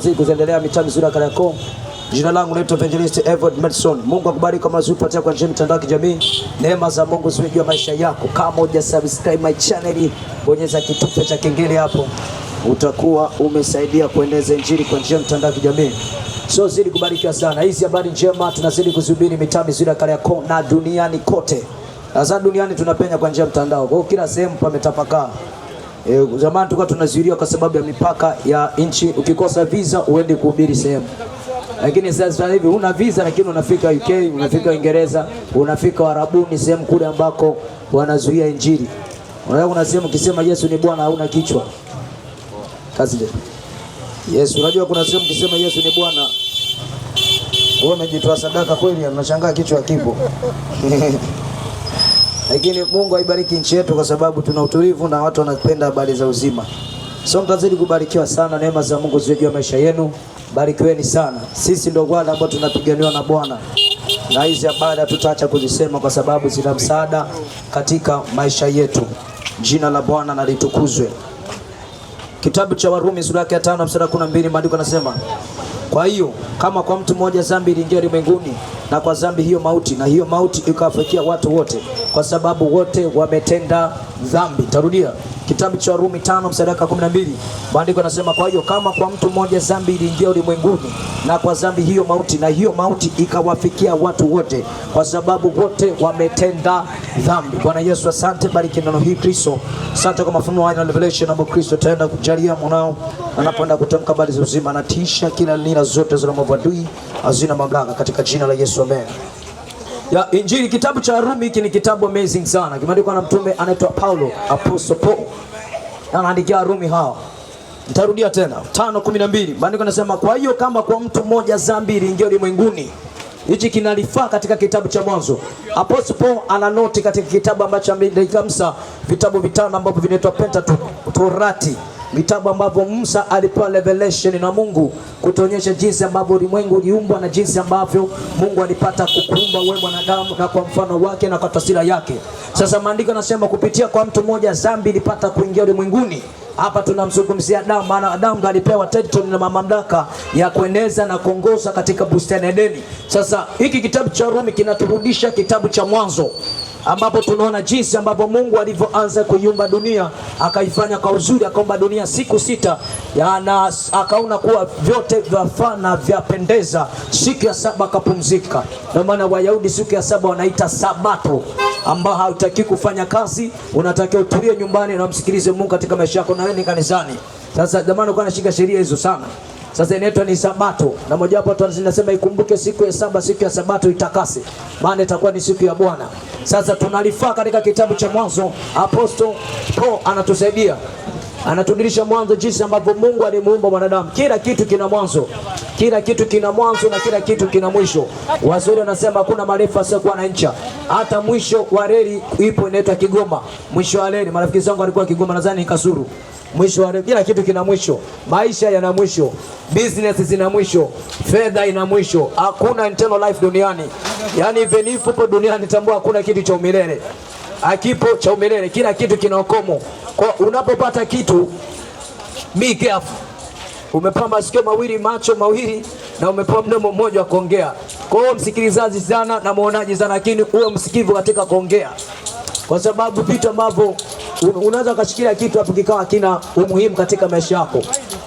Kuendelea mitaa mizuri ya Kariakoo. Jina langu naitwa Evangelist Edward Madison. Mungu akubariki kama unazipatia kwa njia ya mitandao ya kijamii. Neema za Mungu ziwe juu ya maisha yako. Kama hujasubscribe my channel, bonyeza kitufe cha kengele hapo. Utakuwa umesaidia kueneza injili kwa njia ya mitandao ya kijamii. So zidi kubarikiwa sana. Hizi habari njema tunazidi kuzihubiri mitaa mizuri ya Kariakoo na duniani kote. Sasa duniani tunapenya kwa njia ya mtandao. Kwa hiyo kila sehemu pametapakaa. Zamani tulikuwa tunazuiliwa kwa sababu ya mipaka ya nchi. Ukikosa visa uende kuhubiri sehemu. Lakini sasa hivi una visa lakini unafika UK, unafika Uingereza, unafika Warabuni, sehemu kule ambako wanazuia injili. Unaweza kuna sehemu ukisema Yesu ni Bwana hauna kichwa. Kazi ile. Yes, unajua kuna sehemu ukisema Yesu ni Bwana wewe umejitoa sadaka kweli, unashangaa kichwa kipo. Lakini Mungu aibariki nchi yetu kwa sababu tuna utulivu na watu wanapenda habari za uzima. So mtazidi kubarikiwa sana, neema za Mungu ziwe juu ya maisha yenu. Barikiweni sana. Sisi ndio wale ambao tunapiganiwa na Bwana. Na hizi habari tutaacha kuzisema kwa sababu zina msaada katika maisha yetu. Jina la Bwana na litukuzwe. Kitabu cha Warumi sura ya 5 mstari wa 12 maandiko yanasema, kwa hiyo kama kwa mtu mmoja dhambi iliingia ulimwenguni, na kwa dhambi hiyo mauti, na hiyo mauti ikawafikia watu wote kwa sababu wote wametenda dhambi. Tarudia. Kitabu cha Warumi 5 mstari wa 12 maandiko yanasema, kwa hiyo kama kwa mtu mmoja dhambi iliingia ulimwenguni, na kwa dhambi hiyo mauti, na hiyo mauti ikawafikia watu wote kwa sababu wote wametenda dhambi. Bwana Yesu asante, bariki neno hili Kristo. Asante kwa mafunuo haya na revelation ambayo Kristo taenda kujalia mwanao anapoenda kutamka habari za uzima, na tisha kila nira zote za mabadui hazina mamlaka katika jina la Yesu, amen. Ya Injili, kitabu cha Warumi hiki ni kitabu amazing sana. Kimeandikwa na mtume anaitwa Paulo, Apostle Paul. Anaandikia Warumi hao. Nitarudia tena 5:12. Maandiko yanasema, kwa hiyo kama kwa mtu mmoja dhambi iliingia ulimwenguni. Hichi kinalifaa katika kitabu cha Mwanzo. Apostle Paul ananoti katika kitabu ambacho ameandika Musa, vitabu vitano ambavyo vinaitwa Pentateuch, Torati. Vitabu ambavyo Musa alipewa revelation na Mungu kutuonyesha jinsi ambavyo ulimwengu uliumbwa na jinsi ambavyo Mungu alipata kukuumba wewe mwanadamu na kwa mfano wake na kwa taswira yake. Sasa maandiko yanasema kupitia kwa mtu mmoja dhambi ilipata kuingia ulimwenguni. Hapa tunamzungumzia Adamu, maana Adamu alipewa territory na mamlaka ya kueneza na kuongoza katika bustani ya Edeni. Sasa hiki kitabu cha Warumi kinaturudisha kitabu cha Mwanzo, ambapo tunaona jinsi ambavyo Mungu alivyoanza kuiumba dunia, akaifanya kwa uzuri, akaumba dunia siku sita, na akaona kuwa vyote vyafaa na vyapendeza. Siku ya saba akapumzika. Ndio maana Wayahudi siku ya saba wanaita Sabato, ambao hautaki kufanya kazi, unatakiwa utulie nyumbani na umsikilize Mungu katika maisha yako, na wewe ni kanisani. Sasa zamani kwa anashika sheria hizo sana. Sasa inaitwa ni Sabato, na moja wapo watu wanasema ikumbuke siku ya saba, siku ya Sabato itakase, maana itakuwa ni siku ya Bwana. Sasa tunalifaa katika kitabu cha Mwanzo. Apostle Paul anatusaidia, anatudirisha mwanzo jinsi ambavyo Mungu alimuumba mwanadamu. Kila kitu kina mwanzo. Kila kitu kina mwanzo na kila kitu kina mwisho. Waswahili wanasema hakuna marefu asiyokuwa na ncha. Hata mwisho wa reli ipo inaitwa Kigoma. Mwisho wa reli, marafiki zangu walikuwa Kigoma, nadhani Kasuru. Mwisho wa reli, kila kitu kina mwisho. Maisha yana mwisho. Business zina mwisho. Fedha ina mwisho. Hakuna eternal life duniani. Yaani even if upo duniani, tambua hakuna kitu cha umilele. Akipo cha umilele, kila kitu kina ukomo. Kwa unapopata kitu, be careful. Umepewa masikio mawili, macho mawili, na umepewa mdomo mmoja wa kuongea. Kwa hiyo msikilizaji sana na muonaji sana, lakini uwe msikivu katika kuongea. Kwa sababu vitu ambavyo unaweza kushikilia kitu hapo kikawa kina umuhimu katika maisha yako,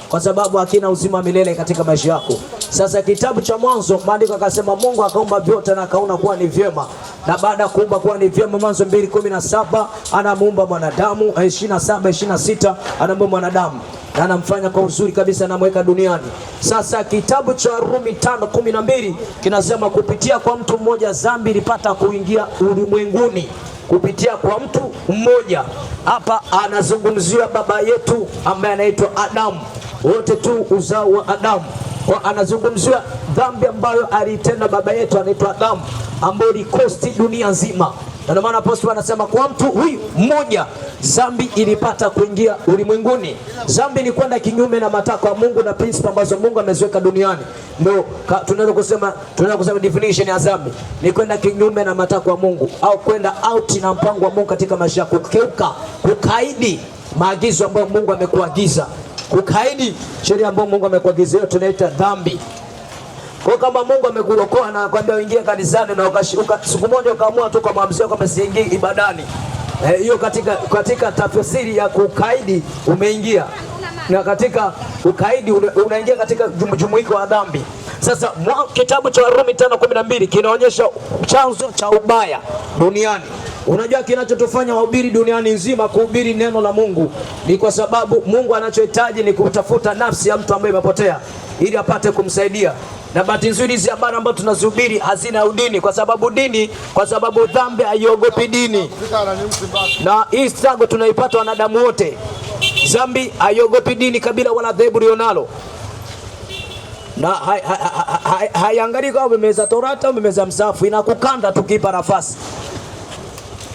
kwa sababu hakina uzima milele katika maisha yako. Sasa kitabu cha Mwanzo maandiko akasema Mungu akaumba vyote na akaona kuwa ni vyema. Na baada ya kuumba kuwa ni vyema, Mwanzo 2:17 anamuumba mwanadamu, 27:26 anamuumba mwanadamu na anamfanya kwa uzuri kabisa, anamweka duniani. Sasa kitabu cha Warumi 5:12 kinasema kupitia kwa mtu mmoja dhambi ilipata kuingia ulimwenguni. Kupitia kwa mtu mmoja. Hapa anazungumzia baba yetu ambaye anaitwa Adamu. Wote tu uzao wa Adamu. Kwa anazungumzia dhambi ambayo alitenda baba yetu anaitwa Adamu, ambayo ilikosti dunia nzima. Na ndio maana apostol anasema kwa mtu huyu mmoja dhambi ilipata kuingia ulimwenguni. Dhambi ni kwenda kinyume na matakwa ya Mungu na principle ambazo Mungu ameziweka duniani. Ndio tunaweza kusema definition ya dhambi ni kwenda kinyume na matakwa ya Mungu, au kwenda out na mpango wa Mungu katika maisha yako, kukaidi maagizo ambayo Mungu amekuagiza. kukaidi sheria ambayo Mungu amekuagizia, tunaita dhambi. Kwa kama Mungu amekuokoa na kwambia uingie kanisani na siku moja ukaamua tu kwa maamuzi kwamba siingii ibadani, hiyo katika tafsiri ya kukaidi umeingia, na katika ukaidi unaingia katika jumuiko wa dhambi. Sasa kitabu cha Warumi 5:12 kinaonyesha chanzo cha ubaya duniani. Unajua kinachotufanya wahubiri duniani nzima kuhubiri neno la Mungu ni kwa sababu Mungu anachohitaji ni kutafuta nafsi ya mtu ambaye imepotea ili apate kumsaidia. Na bahati nzuri hizi habari ambazo tunazihubiri hazina udini, kwa sababu dhambi haiogopi dini. Na hii struggle tunaipata wanadamu wote. Dhambi haiogopi dini, kabila wala dhehebu lionalo. Na haiangalii kama umemeza Torati au umemeza msafu, inakukanda tukipa nafasi.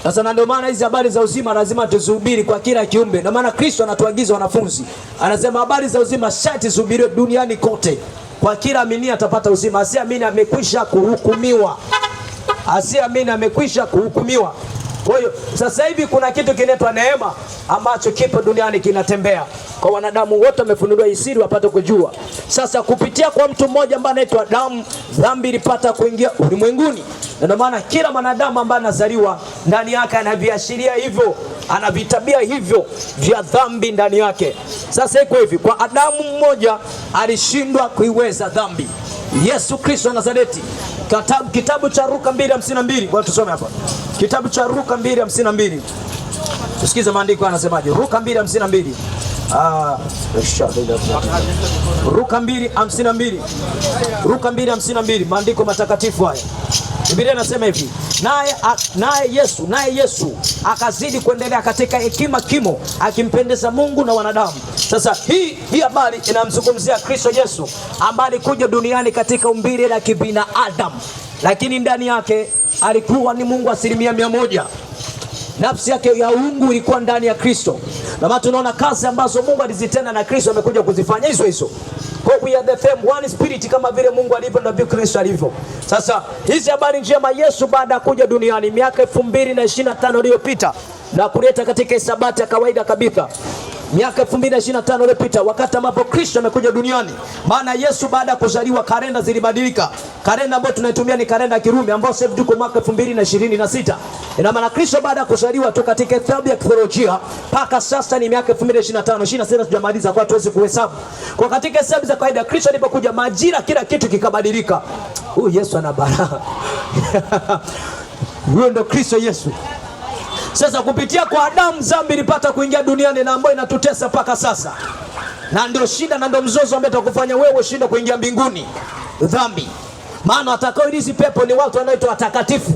Sasa ndio maana hizi habari za uzima lazima tuzihubiri kwa kila kiumbe. Na maana Kristo anatuagiza wanafunzi, anasema habari za uzima sharti zihubiriwe duniani kote. Kwa kila amini atapata uzima, asiamini amekwisha kuhukumiwa. Asiamini amekwisha kuhukumiwa. Kwa hiyo sasa hivi kuna kitu kinaitwa neema ambacho kipo duniani kinatembea. Kwa wanadamu wote wamefunuliwa isiri wapate kujua. Sasa kupitia kwa mtu mmoja ambaye anaitwa Adamu, dhambi ilipata kuingia ulimwenguni. Ndio maana kila mwanadamu ambaye anazaliwa ndani yake ana viashiria hivyo, ana vitabia hivyo vya dhambi ndani yake. Sasa iko hivi, kwa Adamu mmoja alishindwa kuiweza dhambi. Yesu Kristo wa Nazareti, kitabu cha Luka 2:52, kwa tusome hapa. Kitabu cha Luka 2:52. Tusikize maandiko yanasemaje. Luka 2:52. Luka 2:52. Luka 2:52, maandiko matakatifu haya. Biblia inasema hivi, naye Yesu akazidi kuendelea katika hekima kimo, akimpendeza Mungu na wanadamu. Sasa hii habari inamzungumzia Kristo Yesu ambaye alikuja duniani katika umbile la kibinadamu, lakini ndani yake alikuwa ni Mungu 100%. Nafsi yake ya uungu ilikuwa ndani ya Kristo. Na maana tunaona kazi ambazo Mungu alizitenda na Kristo amekuja kuzifanya hizo. Kwa we are the same one spirit, kama vile Mungu alivyo na vile Kristo alivyo. Sasa hizi habari njema, Yesu baada ya kuja duniani miaka 2025 iliyopita na kuleta katika hisabati ya kawaida kabisa, miaka 2025 iliyopita, wakati ambapo Kristo amekuja duniani. Maana Yesu baada ya kuzaliwa kalenda zilibadilika. Kalenda ambayo tunaitumia ni kalenda ya Kirumi ambayo sasa tuko mwaka 2026. Ina maana Kristo baada ya kuzaliwa tu katika hesabu ya kitheolojia mpaka sasa ni miaka 2025, 26 tujamaliza kwa tuweze kuhesabu. Kwa katika hesabu za kawaida Kristo alipokuja majira kila kitu kikabadilika. Huyu Yesu ana baraka. Huyo ndo Kristo Yesu. Sasa kupitia kwa Adamu dhambi ilipata kuingia duniani na ambayo inatutesa mpaka sasa. Na ndio shida na ndio mzozo ambao utakufanya wewe ushinde kuingia mbinguni. Dhambi. Maana watakaoirithi pepo ni watu wanaoitwa watakatifu,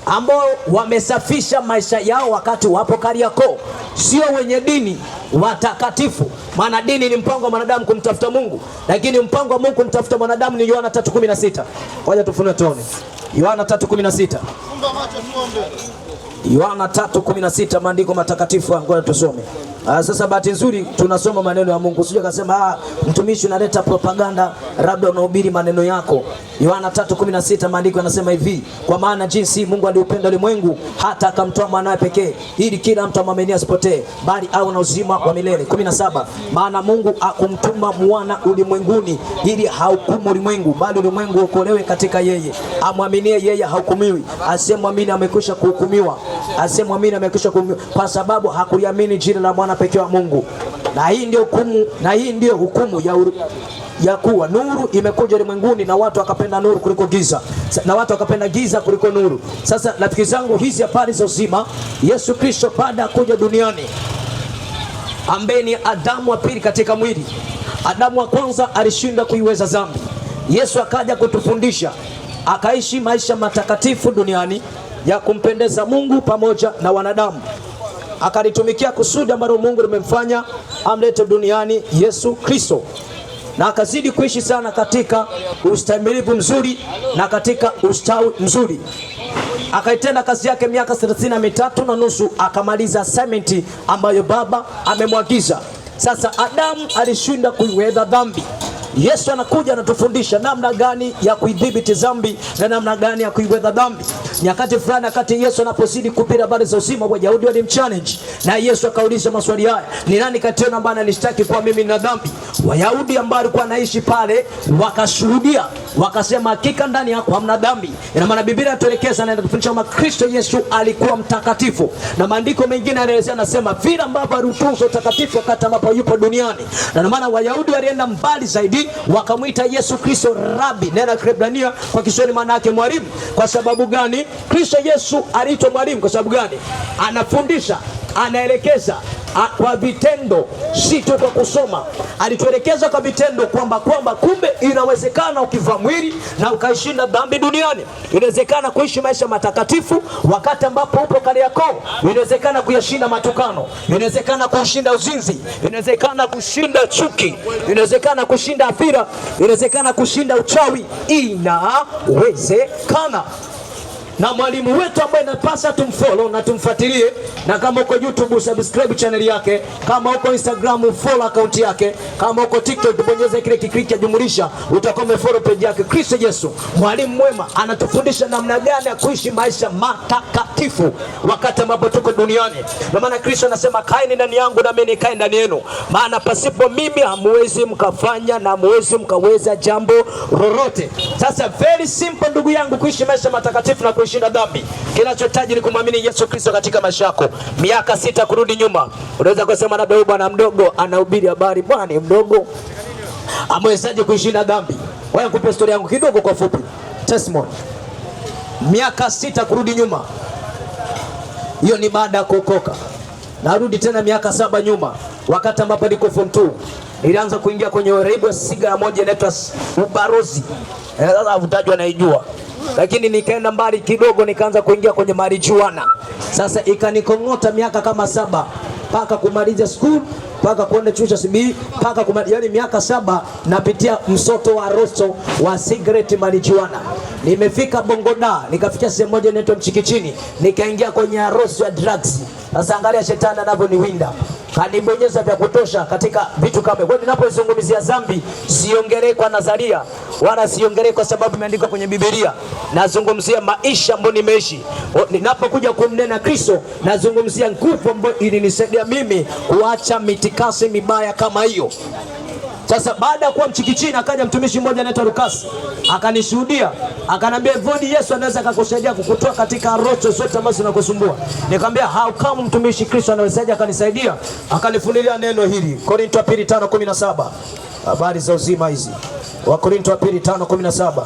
ambao wamesafisha maisha yao wakati wapo Kariakoo, sio wenye dini, watakatifu. Maana dini ni mpango wa mwanadamu kumtafuta Mungu, lakini mpango wa Mungu kumtafuta mwanadamu ni Yohana 3:16. Ngoja tufunue tuone. Yohana 3:16. Funga macho tuombe. Yohana 3:16, maandiko matakatifu. Ngoja tusome. Sasa bahati nzuri tunasoma maneno ya Mungu. Usije kasema mtumishi unaleta propaganda, labda unahubiri maneno yako. Yohana 3:16, maandiko yanasema hivi, kwa maana jinsi Mungu aliupenda ulimwengu hata akamtoa mwanae pekee, ili kila mtu amwamini asipotee, bali awe na uzima wa milele. 17, maana Mungu akumtuma mwana ulimwenguni ili hahukumu ulimwengu, bali ulimwengu uokolewe katika yeye. Amwaminie yeye hahukumiwi, asiyemwamini amekwisha kuhukumiwa. Asiyemwamini amekwisha kuhukumiwa kwa sababu hakuliamini jina la mwana pekee wa Mungu. Na hii ndio hukumu ya kuwa nuru imekuja ulimwenguni na watu wakapenda nuru kuliko giza, na watu wakapenda giza kuliko nuru. Sasa rafiki zangu, hizi habari za uzima, Yesu Kristo baada ya kuja duniani, ambaye ni Adamu wa pili katika mwili. Adamu wa kwanza alishinda kuiweza dhambi. Yesu akaja kutufundisha, akaishi maisha matakatifu duniani ya kumpendeza Mungu pamoja na wanadamu. Akalitumikia kusudi ambalo Mungu limemfanya amlete duniani Yesu Kristo, na akazidi kuishi sana katika ustahimilivu mzuri na katika ustawi mzuri. Akaitenda kazi yake miaka 33.5 akamaliza assignment ambayo Baba amemwagiza. Sasa Adamu alishinda kuiweza dhambi. Yesu anakuja anatufundisha namna gani ya kuidhibiti dhambi na namna gani ya kuiweza dhambi. Nyakati fulani wakati Yesu anapozidi kuhubiri habari za uzima, Wayahudi walimchallenge na Yesu akauliza maswali haya: ni nani kati yenu ambaye ananistaki kwa mimi na dhambi? Wayahudi ambao walikuwa naishi pale wakashuhudia, wakasema hakika ndani yako hamna dhambi. Ina maana Biblia inatuelekeza na inatufundisha kwamba Kristo Yesu alikuwa mtakatifu, na maandiko mengine yanaelezea, anasema vile ambavyo alitunza utakatifu wakati ambapo yupo duniani. Na maana Wayahudi walienda mbali zaidi, wakamuita Yesu Kristo Rabi, neno la Kiebrania kwa Kiswahili maana yake mwalimu. Kwa sababu gani Kristo Yesu aliitwa mwalimu? Kwa sababu gani? Anafundisha, anaelekeza kwa vitendo, si tu kwa kusoma. Alituelekeza kwa vitendo kwamba kumbe inawezekana ukivaa mwili na ukaishinda dhambi duniani. Inawezekana kuishi maisha matakatifu wakati ambapo upo Kariakoo. Inawezekana kuyashinda matukano, inawezekana kushinda uzinzi, inawezekana kushinda chuki, inawezekana kushinda hasira, inawezekana kushinda uchawi. Inawezekana. Na mwalimu wetu ambaye napasa tumfollow na tumfuatilie, na kama uko YouTube subscribe channel yake, kama uko Instagram follow account yake, kama uko TikTok bonyeza kile kiklik ya jumulisha, utakuwa umefollow page yake. Kristo Yesu mwalimu mwema anatufundisha namna gani ya kuishi maisha matakatifu wakati ambapo tuko duniani. Na maana Kristo anasema kaeni ndani yangu na mimi nikae ndani yenu, maana pasipo mimi hamwezi mkafanya na hamwezi mkaweza jambo lolote. Sasa very simple ndugu yangu, kuishi maisha matakatifu na kushinda dhambi, kinachohitaji ni kumwamini Yesu Kristo katika maisha yako. Miaka 6 kurudi nyuma, unaweza kusema na bwana mdogo anahubiri habari, bwana mdogo amewezaje kuishinda dhambi? Kwa hiyo nikupe story yangu kidogo kwa fupi, testimony. Miaka 6 kurudi nyuma, hiyo ni baada ya kuokoka. Narudi tena miaka 7 nyuma, wakati ambapo niko form 2, nilianza kuingia kwenye uraibu wa sigara moja inaitwa ubarozi. Sasa utajua naijua, lakini nikaenda mbali kidogo, nikaanza kuingia kwenye marijuana. Sasa ikanikongota miaka kama 7 mpaka kumaliza school, mpaka kwenda chuo cha CBE, mpaka yani miaka 7 napitia msoto wa rosto wa cigarette marijuana. Nimefika Bongoda, nikafikia sehemu moja inaitwa Mchikichini, nikaingia kwenye rosto ya drugs. Sasa angalia shetani anavyoniwinda, kanibonyeza vya kutosha katika vitu kama. Kwa ninapozungumzia dhambi, siongelee kwa nadharia wala siongelee kwa sababu imeandikwa kwenye Biblia. Nazungumzia maisha ambayo nimeishi. Ninapokuja kumnena Kristo, nazungumzia nguvu ambayo ilinisaidia mimi kuacha mitikasi mibaya kama hiyo. Sasa baada ya kuwa Mchikichini, akaja mtumishi mmoja anaitwa Lucas, akanishuhudia, akanambia Vodi, Yesu anaweza kukusaidia kukutoa katika roho zote ambazo zinakusumbua. Nikamwambia how come mtumishi Kristo anawezaje akanisaidia? Akanifunulia neno hili, Korinto 2:5-17. Habari za uzima hizi, Wakorinto 2:5-17.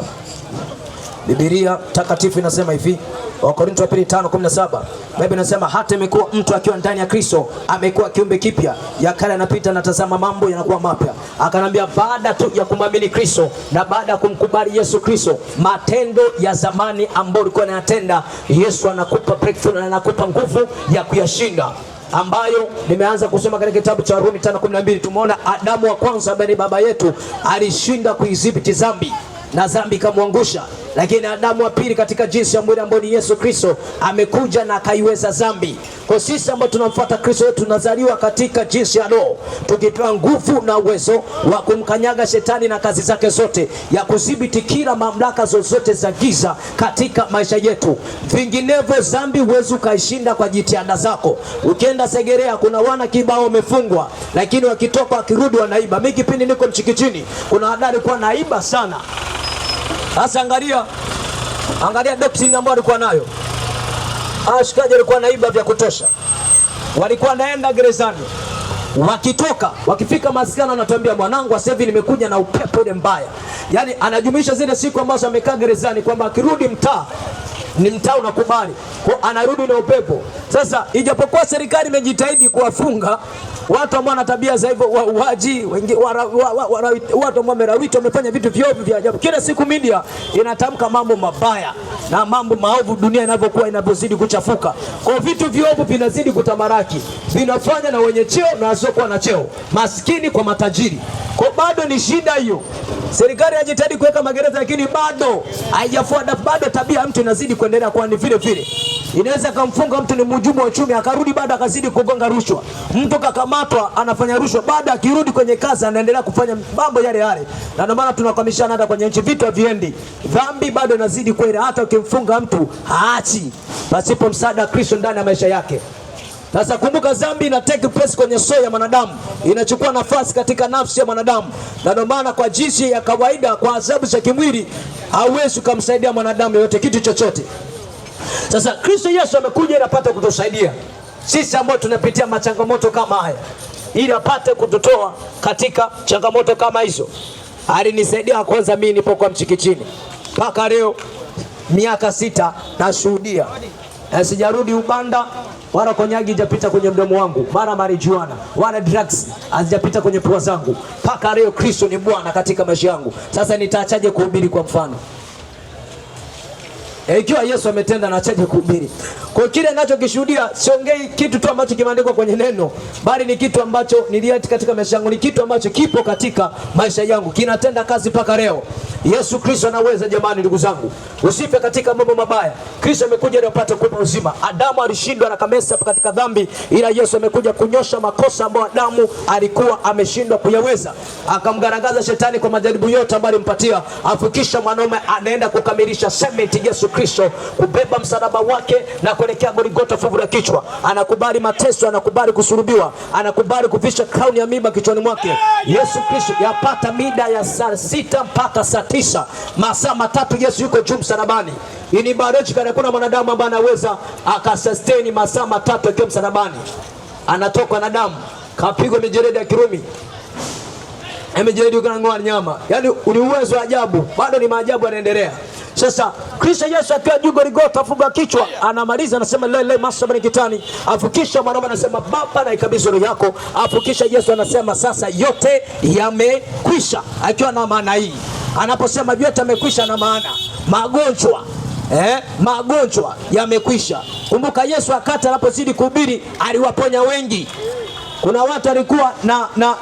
Biblia takatifu inasema hivi, Wakorinto 2:5-17. Biblia inasema hata imekuwa mtu akiwa ndani ya Kristo amekuwa kiumbe kipya, ya kale yanapita na tazama mambo yanakuwa mapya. Akanambia baada tu ya kumwamini Kristo na baada ya kumkubali Yesu Kristo, matendo ya zamani ambayo ulikuwa unayatenda, Yesu anakupa breakthrough na anakupa nguvu ya kuyashinda, ambayo nimeanza kusoma katika kitabu cha Rumi 5:12. Tumeona Adamu wa kwanza ambaye ni baba yetu alishinda kuidhibiti dhambi na dhambi kamwangusha, lakini Adamu wa pili katika jinsi ya mwili ambao ni Yesu Kristo amekuja na akaiweza dhambi. Kwa sisi ambao tunamfuata Kristo, tunazaliwa katika jinsi ya roho, tukipewa nguvu na uwezo wa kumkanyaga shetani na kazi zake zote, ya kudhibiti kila mamlaka zozote za giza katika maisha yetu. Vinginevyo dhambi huwezi kaishinda kwa jitihada zako. Ukienda Segerea kuna wana kibao wamefungwa, lakini wakitoka wakirudi wanaiba. Mimi kipindi niko Mchikichini, kuna hadari kwa naiba sana. Sasa angalia doctrine ambayo alikuwa nayo. Ashikaji alikuwa naiba vya kutosha. Walikuwa naenda gerezani, wakitoka wakifika maskani wanatuambia mwanangu sasa hivi nimekuja na upepo ile mbaya. Yani anajumuisha zile siku ambazo amekaa gerezani kwamba akirudi mtaa ni mtaa unakubali, kwa anarudi na upepo. Sasa ijapokuwa serikali imejitahidi kuwafunga watu ambao wana tabia za hivyo, wauaji, watu ambao wamerawiti, wamefanya vitu viovu vya ajabu, kila siku media inatamka mambo mabaya na mambo maovu, dunia inavyozidi kuchafuka. Kwa vitu viovu vinazidi kutamaraki, vinafanya na wenye cheo na wasiokuwa na cheo, maskini kwa matajiri. Kwa bado ni shida hiyo. Serikali inajitahidi kuweka magereza, lakini bado haijafuata, bado tabia mtu inazidi kuendelea kwa ni vile. Inaweza kumfunga mtu ni mhujumu wa uchumi, akarudi bado akazidi kugonga rushwa. Mtu kakamata anakamatwa, anafanya rushwa, baada akirudi kwenye kazi anaendelea kufanya mambo yale yale. Na ndio maana tunakwamishana hata kwenye nchi vitu haviendi. Dhambi bado inazidi kweli, hata ukimfunga mtu haachi pasipo msaada wa Kristo ndani ya maisha yake. Sasa kumbuka, dhambi ina take place kwenye soul ya mwanadamu, inachukua nafasi katika nafsi ya mwanadamu. Na ndio maana kwa jinsi ya kawaida, kwa adhabu za kimwili, hauwezi kumsaidia mwanadamu yote kitu chochote. Sasa Kristo Yesu amekuja ili apate kutusaidia sisi ambao tunapitia machangamoto kama haya, ili apate kututoa katika changamoto kama hizo. Alinisaidia kwanza mimi nilipokuwa mchikichini, mpaka leo miaka 6 nashuhudia. Sijarudi ubanda, wala konyagi hajapita kwenye mdomo wangu, mara marijuana wala drugs hazijapita kwenye pua zangu. Mpaka leo Kristo ni Bwana katika maisha yangu. Sasa nitaachaje kuhubiri kwa mfano? Ikiwa Yesu ametenda, na achaje kuhubiri? Kwa kile ninachokishuhudia, siongei kitu tu ambacho kimeandikwa kwenye neno, bali ni kitu ambacho niliati katika maisha yangu, ni kitu ambacho kipo katika maisha yangu, kinatenda kazi mpaka leo. Yesu Kristo anaweza jamani, ndugu zangu. Usife katika mambo mabaya. Kristo amekuja ili apate kupa uzima. Adamu alishindwa na kamesa katika dhambi, ila Yesu amekuja kunyosha makosa ambayo Adamu alikuwa ameshindwa kuyaweza. Akamgaragaza shetani kwa majaribu yote ambayo alimpatia, afikisha mwanaume anaenda kukamilisha sementi Yesu Kristo, kubeba msalaba wake na kuelekea Golgotha, fuvu la kichwa. Anakubali mateso, anakubali kusulubiwa, anakubali kuvisha crown ya miba kichwani mwake. Yesu Kristo yapata mida ya saa 6 mpaka saa 9, masaa 3 Yesu yuko juu msalabani. Ini biological, hakuna mwanadamu ambaye anaweza akasustain masaa 3 akiwa msalabani. Anatoka na damu, kapigwa mijeledi ya Kirumi, mijeledi ukanang'oa nyama. Yaani ni uwezo wa ajabu, bado ni maajabu yanaendelea. Sasa Kristo Yesu akiwa juu Golgotha, fuga kichwa, anamaliza anasema lele masabani kitani, afukisha mwanaume anasema Baba na ikabidhi roho yako. Afukisha Yesu anasema sasa yote yamekwisha, akiwa na maana hii. Anaposema yote yamekwisha, na maana magonjwa yamekwisha. Kumbuka Yesu wakati anapozidi kuhubiri aliwaponya wengi. Kuna watu walikuwa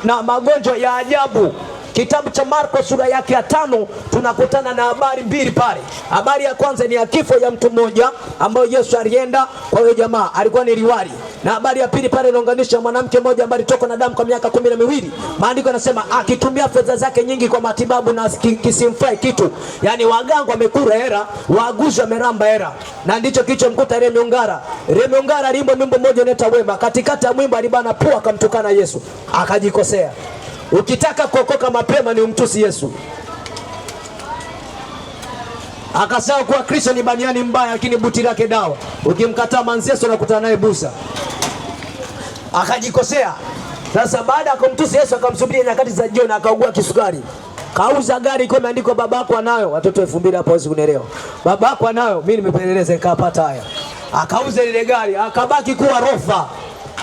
na magonjwa ya ajabu. Kitabu cha Marko sura yake ya 5 tunakutana na habari mbili pale. Habari ya kwanza ni ya kifo ya mtu mmoja ambaye Yesu alienda kwa huyo jamaa, alikuwa ni liwali. Na habari ya pili pale inaunganisha mwanamke mmoja ambaye alitoka na damu kwa miaka 12. Maandiko yanasema akitumia fedha zake nyingi kwa matibabu na kisimfai kitu. Yaani waganga wamekula hera, waaguzi wameramba hera. Na ndicho kilichomkuta Remi Ongara. Remi Ongara alimbo mwimbo mmoja unaitwa Wema. Katikati ya mwimbo alibana pua, akamtukana Yesu, akajikosea. Ukitaka kuokoka mapema ni umtusi Yesu. Akasema kuwa Kristo ni baniani mbaya, lakini buti lake dawa. Ukimkataa manzeso unakutana naye busa. Akajikosea. Sasa baada ya kumtusi Yesu, akamsubiria nyakati za jioni, akaugua kisukari. Kauza gari kwa imeandikwa babako anayo. Watoto 2000 hapo hawezi kunielewa. Babako anayo, mimi nimepeleleza nikapata haya. Akauza ile gari, akabaki kuwa rofa.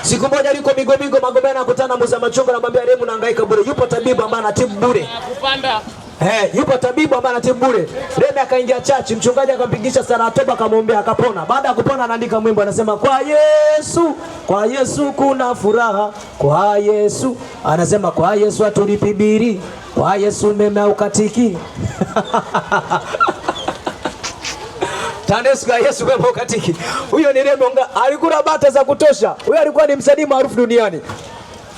Siku moja liko Migomigo Magomeni, anakutana na Musa Machongo, anamwambia Remu nahangaika bure. Yupo tabibu ambaye anatibu bure. Kupanda. Yupo tabibu ambaye anatibu bure. Remu akaingia chachi, mchungaji akampigisha sala toba, akamwombea, akapona. Baada ya kupona anaandika mwimbo, anasema kwa Yesu kuna furaha, kwa Yesu. Anasema kwa Yesu atulipibiri, kwa Yesu mema ukatiki. Tanesika Yesu kwa katiki. Huyo ni Remi Ongara, alikula bata za kutosha. Huyo alikuwa ni msanii maarufu duniani.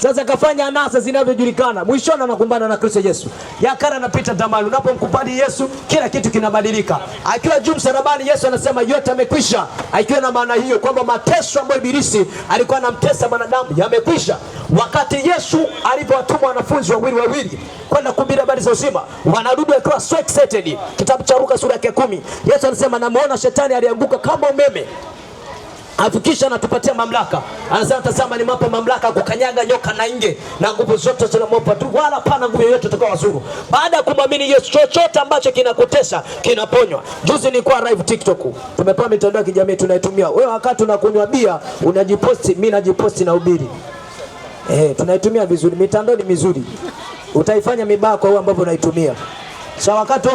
Sasa kafanya anasa zinavyojulikana. Mwishoni anakumbana na Kristo Yesu. Yakara anapita tamani. Unapomkubali Yesu, kila kitu kinabadilika. Akiwa juu msalabani, Yesu anasema yote yamekwisha. Akiwa na maana hiyo kwamba mateso ambayo ibilisi alikuwa anamtesa mwanadamu yamekwisha. Wakati Yesu alipowatuma wanafunzi wawili kwenda kuhubiri habari za uzima, wanarudi wakiwa so excited. Kitabu cha Luka sura ya 10, Yesu anasema namuona shetani alianguka kama umeme. Afikisha anatupatia mamlaka. Anasema tazama nimewapa mamlaka kukanyaga nyoka na nge na nguvu zote zinampa tu, wala pana nguvu yoyote itakayowazuru. Baada ya kumwamini Yesu, chochote ambacho kinakutesa kinaponywa. Juzi nilikuwa live TikTok. Tumepewa mitandao ya kijamii tunaitumia. Wewe wakati unakunywa bia unajiposti, mimi najiposti na ubiri. Tunaitumia vizuri. Mitandao ni mizuri. Utaifanya mibaya kwa wewe ambavyo unaitumia. Sasa wakati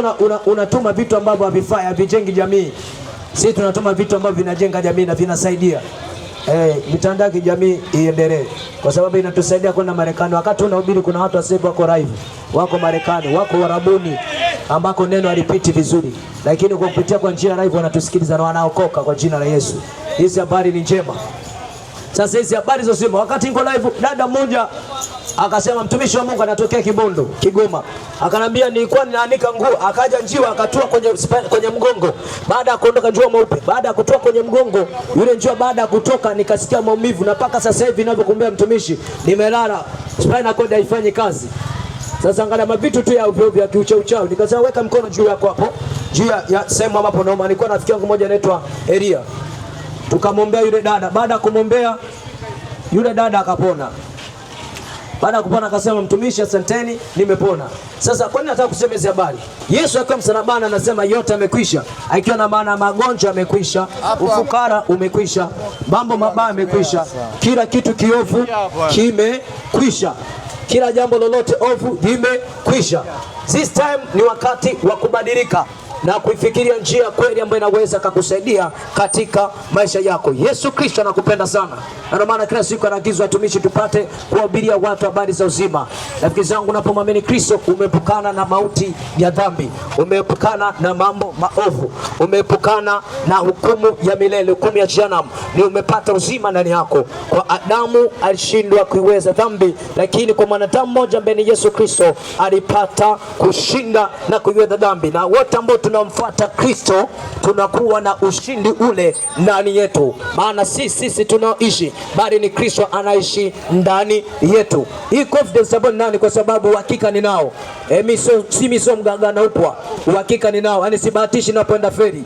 unatuma vitu ambavyo havifai, havijengi jamii. Sisi tunatuma vitu ambavyo vinajenga jamii na vinasaidia. Mitandao ya kijamii iendelee kwa sababu inatusaidia kwenda Marekani. Wakati unahubiri kuna watu wasema wako live, wako Marekani, wako Warabuni ambako neno halipiti vizuri, lakini kwa kupitia kwa njia live wanatusikiliza na wanaokoka kwa jina la Yesu. Hizi habari ni njema. Sasa hizi habari za uzima, wakati niko live, dada mmoja akasema mtumishi wa Mungu anatokea Kibondo, Kigoma. Akanambia nilikuwa ninaanika nguo, akaja njiwa akatua kwenye mgongo. Baada ya kuondoka njiwa mweupe, baada ya kutoka kwenye mgongo, yule njiwa baada ya kutoka nikasikia maumivu, na paka sasa hivi ninavyokuambia mtumishi, nimelala, spinal cord haifanyi kazi. Sasa angalia mavitu tu ya ovyo vya kiuchao. Nikasema weka mkono juu yako hapo, juu ya sehemu ambapo naomba. Nilikuwa na rafiki yangu mmoja anaitwa Elia. Tukamwombea yule dada. Baada ya kumwombea yule dada akapona. Baada ya kupona akasema mtumishi, asanteni, nimepona. Sasa kwa nini nataka kusema hizi habari? Yesu akiwa msalabani anasema yote yamekwisha. Akiwa na maana magonjwa yamekwisha, ufukara umekwisha, mambo mabaya yamekwisha, kila kitu kiovu kimekwisha. Kila jambo lolote ovu limekwisha. This time ni wakati wa kubadilika na kuifikiria njia kweli ambayo inaweza kukusaidia katika maisha yako. Yesu Kristo anakupenda sana. Na maana kila siku anaagizwa watumishi tupate kuwahubiria watu habari za uzima. Rafiki zangu, unapomwamini Kristo umeepukana na mauti ya dhambi, umeepukana na mambo maovu, umeepukana na hukumu ya milele, hukumu ya jehanamu. Ni umepata uzima ndani yako. Kwa Adamu alishindwa kuiweza dhambi, lakini kwa mwanadamu mmoja ambaye ni Yesu Kristo alipata kushinda na kuiweza dhambi. Na wote ambao tunamfuata Kristo tunakuwa na ushindi ule ndani yetu. Maana sisi tunaoishi, bali ni Kristo anaishi ndani yetu. Hii confidence sababu nani? Kwa sababu uhakika ninao. Mimi sio mganga na upwa. Uhakika ninao. Yaani sibahatishi napoenda feri.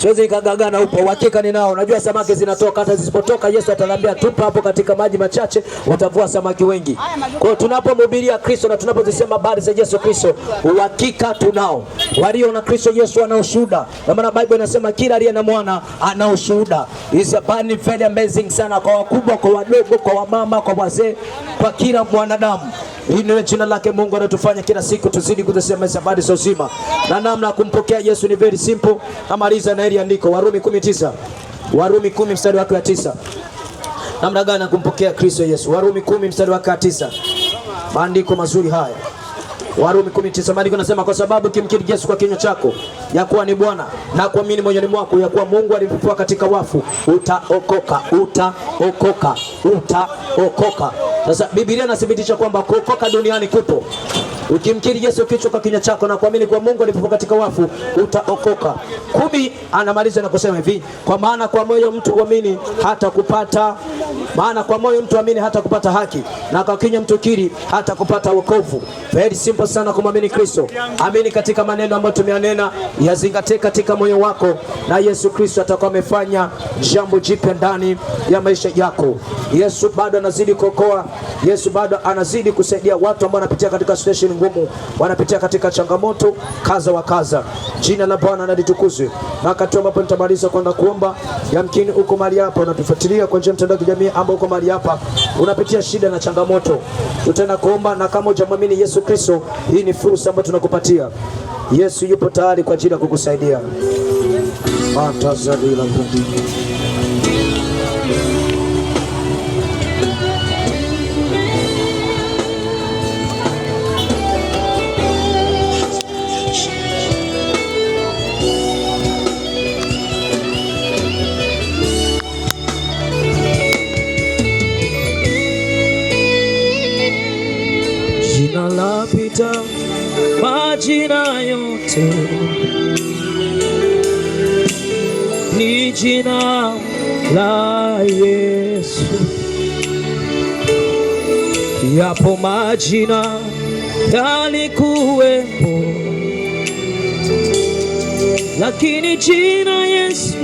Siwezi nikagagana upo, uhakika ninao. Unajua samaki zinatoka, hata zisipotoka Yesu atalambia tupa hapo katika maji machache utavua samaki wengi. Kwa hiyo tunapomhubiria Kristo na tunapozisema habari za Yesu Kristo, uhakika tunao. Walio na Kristo Yesu wana ushuhuda. Na maana Biblia inasema kila aliye na mwana ana ushuhuda. Is a very very amazing sana kwa wakubwa, kwa wadogo, kwa wamama, kwa wazee, kwa kila mwanadamu. Hii ni jina lake Mungu anatufanya kila siku tuzidi kuzisema habari za uzima. Na namna kumpokea Yesu ni very simple. Amaliza na ile andiko Warumi 19. Warumi 10 mstari wake wa 9. Namna gani kumpokea Kristo Yesu? Warumi 10 mstari wake wa 9. Maandiko mazuri haya. Warumi 19 maandiko nasema kwa sababu kimkiri Yesu kwa kinywa chako ya kuwa ni Bwana na kuamini moyoni mwako ya kuwa Mungu alimfufua katika wafu, utaokoka, utaokoka, utaokoka. Sasa Biblia inathibitisha kwamba kuokoka duniani kupo. Ukimkiri Yesu kichwa kwa kinywa chako na kuamini kwa Mungu alifufua katika wafu, utaokoka. 10 anamaliza na kusema hivi, kwa maana kwa moyo mtu uamini hata kupata, maana kwa moyo mtu amini hata kupata haki, na kwa kinywa mtu kiri hata kupata wokovu. Very simple sana kumwamini Kristo. Amini katika maneno ambayo tumeanena, yazingatie katika moyo wako, na Yesu Kristo atakuwa amefanya jambo jipya ndani ya maisha yako. Yesu bado anazidi kuokoa. Yesu bado anazidi kusaidia watu ambao wanapitia katika situation ngumu, wanapitia katika changamoto kaza wa kaza. Jina la Bwana na litukuzwe. Na wakati ambapo nitamaliza kwenda kuomba, yamkini uko mahali hapa unatufuatilia kwa njia ya mtandao wa kijamii, ambao uko mahali hapa unapitia shida na changamoto, tutaenda kuomba. Na kama hujamwamini Yesu Kristo, hii ni fursa ambayo tunakupatia. Yesu yupo tayari kwa ajili ya kukusaidia. Jina lapita majina yote, ni jina la Yesu. Yapo majina yalikuwepo, lakini jina Yesu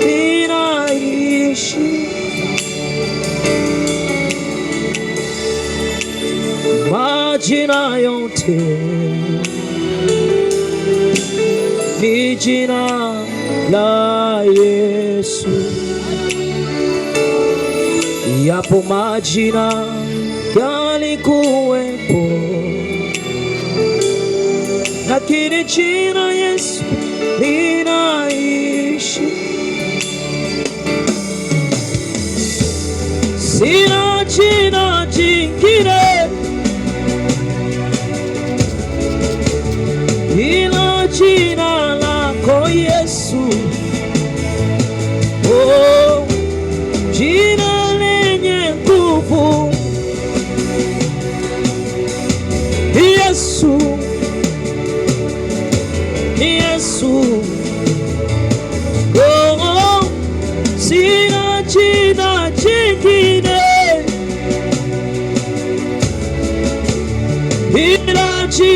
linaishi. Majina yote ni jina la Yesu. Yapo majina yalikuwepo, lakini jina Yesu linaishi. Sina jina jingine ila jina lako Yesu. Oh,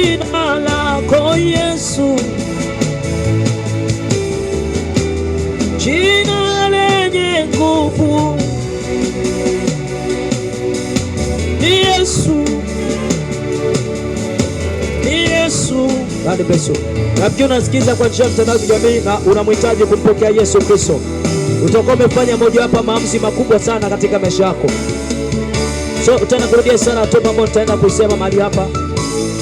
jina lako Yesu, jina lenye nguvu ni Yesu, ni Yesu. God bless you. Nafikiri unasikiza kwa njia ya mtandao wa kijamii na unamhitaji kumpokea Yesu Kristo. Utakuwa umefanya moja hapa maamuzi makubwa sana katika maisha yako. So utaenda kurudia sana tu mambo nitaenda kusema mahali hapa.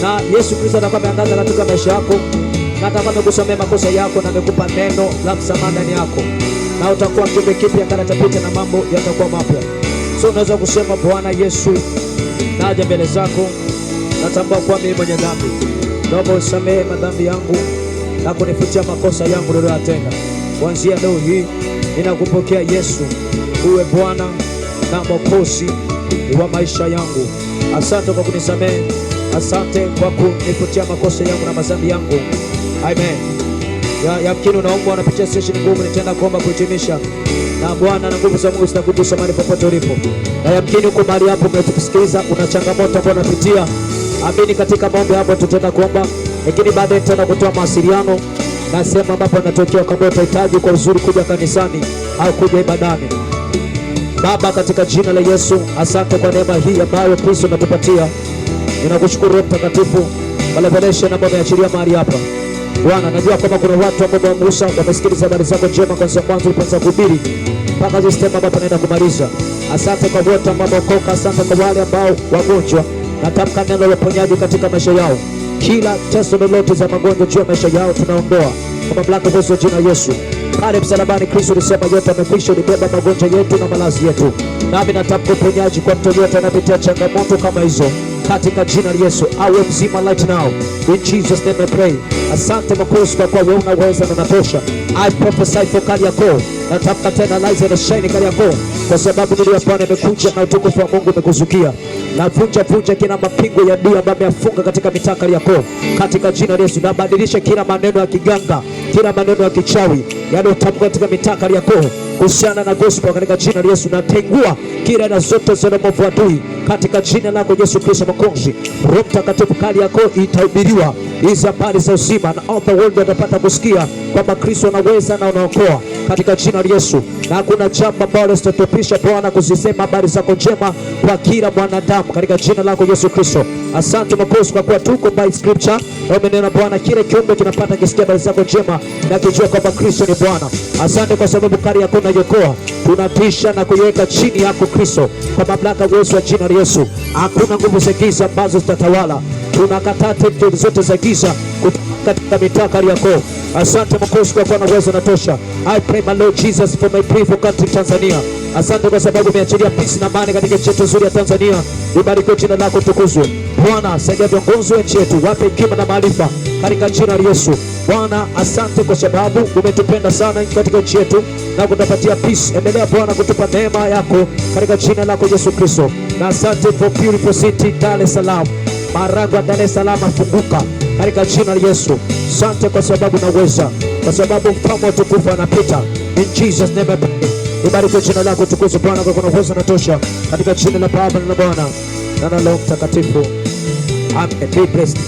Na Yesu Kristo atakuwa ameangaza katika maisha yako. Na atakuwa amekusomea makosa yako na amekupa neno la msamaha ndani yako. Na utakuwa kiumbe kipya kana tapita na mambo yatakuwa mapya. So unaweza kusema Bwana Yesu, naja mbele zako. Natambua kuwa mimi mwenye dhambi. Naomba usamehe madhambi yangu na kunifutia makosa yangu niliyotenda. Kuanzia leo hii ninakupokea Yesu, uwe Bwana na Mwokozi wa maisha yangu. Asante kwa kunisamehe. Asante kwa kunifutia makosa yangu na madhambi yangu. Amen. Yamkini unaomba unapitia session ngumu, nitaenda kuomba kuhitimisha. Na Bwana na nguvu za Mungu zitakugusa mahali popote ulipo. Na yamkini uko mahali hapo umetusikiliza, una changamoto ambayo unapitia. Amini katika maombi hapo tutaenda kuomba, lakini baadaye tutaenda kutoa mawasiliano na sehemu ambapo anatokea kama utahitaji kwa uzuri kuja kanisani au kuja ibadani. Baba, katika jina la Yesu, asante kwa neema hii ambayo Kristo ametupatia. Ninakushukuru Roho Mtakatifu kwa revelation ambayo umeachilia mahali hapa. Bwana, najua kama kuna watu ambao wamegusa, wamesikiliza habari zako njema kuanzia mwanzo ulipoanza kuhubiri mpaka system ambapo tunaenda kumaliza. Asante kwa wote ambao wameokoka, asante kwa wale ambao wagonjwa. Natamka neno la uponyaji katika maisha yao. Kila teso lolote za magonjwa juu ya maisha yao tunaondoa kwa mamlaka ya jina Yesu. Pale msalabani Kristo alisema yote yamekwisha, ulibeba magonjwa yetu na maradhi yetu. Nami natamka uponyaji kwa mtu yote anapitia changamoto kama hizo katika jina la Yesu. Awe mzima right now. In Jesus name I pray. Asante Mwokozi kwa kuwa wewe unaweza na unatosha. I prophesy for Kariakoo. Natamka tena light and shine Kariakoo, kwa sababu ndio Bwana amekuja na utukufu wa Mungu umekuzukia. Na vunja kila mapingo ya adui ambayo amefunga katika mitaa Kariakoo katika jina la Yesu. Na badilisha kila maneno ya kiganga, kila maneno ya kichawi yanayotamka katika mitaa Kariakoo kuhusiana na gospel katika jina la Yesu. Na tengua kila na zote za mwovu adui katika jina lako Yesu Kristo Mwokozi. Roho Mtakatifu, Kariakoo itahubiriwa hizi habari za uzima na all the world watapata kusikia kwamba Kristo anaweza na anaokoa katika jina la Yesu. Na hakuna jambo ambalo sitatopisha Bwana kuzisema habari zako njema kwa kila mwanadamu katika jina lako Yesu Kristo. Asante Mwokozi kwa kuwa tuko by scripture. Na umenena Bwana kile kiumbe kinapata kisikia habari zako njema na kijua kwamba Kristo ni Bwana. Asante kwa sababu Kariakoo inayokoa tunatisha na kuiweka chini yako Kristo kwa mamlaka uwezo wa jina la Yesu. Hakuna nguvu za giza ambazo zitatawala. Tunakataa tendo zote za giza katika mitaa Kariakoo. Asante Mwokozi kwa kuwa na uwezo unatosha. I pray my Lord Jesus for my prayer for country Tanzania. Asante kwa sababu umeachilia peace na amani katika nchi yetu nzuri ya Tanzania. Ibarikiwe jina lako, tukuzwe. Bwana, saidia viongozi wa nchi yetu, wape hekima na maarifa katika jina la Yesu. Bwana, asante kwa sababu umetupenda sana katika nchi yetu na kutupatia peace. Endelea Bwana kutupa neema yako katika jina lako Yesu Kristo. Na asante for beautiful city Dar es Salaam. Maragwa Dar es Salaam afunguka katika jina la Yesu. Asante kwa sababu unaweza, kwa sababu mfalme wa tukufu anapita. In Jesus name I pray. Ibarikiwe jina lako, tukuzwe Bwana kwa kuna uwezo unatosha katika jina la Baba na la Bwana na la Roho Mtakatifu. Amen. Be blessed.